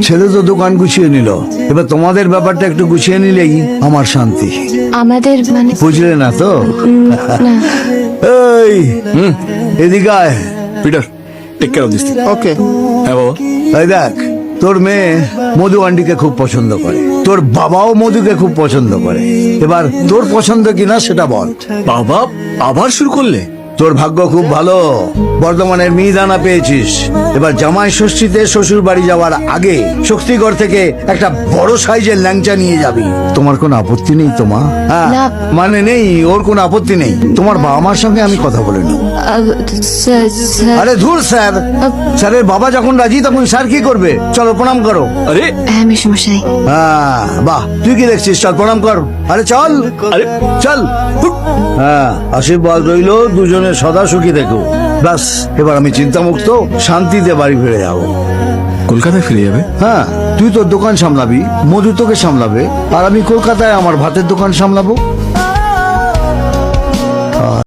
ছেলে তো দোকান গুছিয়ে নিল, এবার তোমাদের ব্যাপারটা একটু গুছিয়ে নিলেই আমার শান্তি। আমাদের মানে বুঝলে না তো? না। এই এদিকে আয়। Peter, take care of this thing. Okay. হ্যাঁ বাবা। এই দেখ, তোর মেয়ে মধু আন্টিকে খুব পছন্দ করে, তোর বাবাও মধুকে খুব পছন্দ করে। এবার তোর পছন্দ কিনা সেটা বল। বাবা আবার শুরু করলে? তোর ভাগ্য খুব ভালো, বর্ধমানের মিহিদানা পেয়েছিস। এবার জামাই ষষ্ঠীতে শ্বশুর বাড়ি যাওয়ার আগে শক্তিগড় থেকে একটা বড় সাইজের ল্যাংচা নিয়ে যাবি। তোমার কোনো আপত্তি নেই তো মা? হ্যাঁ, না। মানে নেই, ওর কোনো আপত্তি নেই। তোমার বাবা মার সঙ্গে আমি কথা বলে নেব। স্যার আরে ধুর স্যার, স্যারের বাবা যখন রাজি তখন স্যার কি করবে? চলো প্রণাম করো। আরে হ্যাঁ মেশমশাই। হ্যাঁ বাহ, তুই কি দেখছিস? চল প্রণাম কর। আরে চল, আরে চল। হ্যাঁ, আশীর্বাদ রইল, দুজনে সদা সুখী দেখো। ব্যাস, এবার আমি চিন্তামুক্ত শান্তিতে বাড়ি ফিরে যাবো। কলকাতায় ফিরে যাবে? হ্যাঁ, তুই তোর দোকান সামলাবি, মধু তোকে সামলাবে, আর আমি কলকাতায় আমার ভাতের দোকান সামলাবো।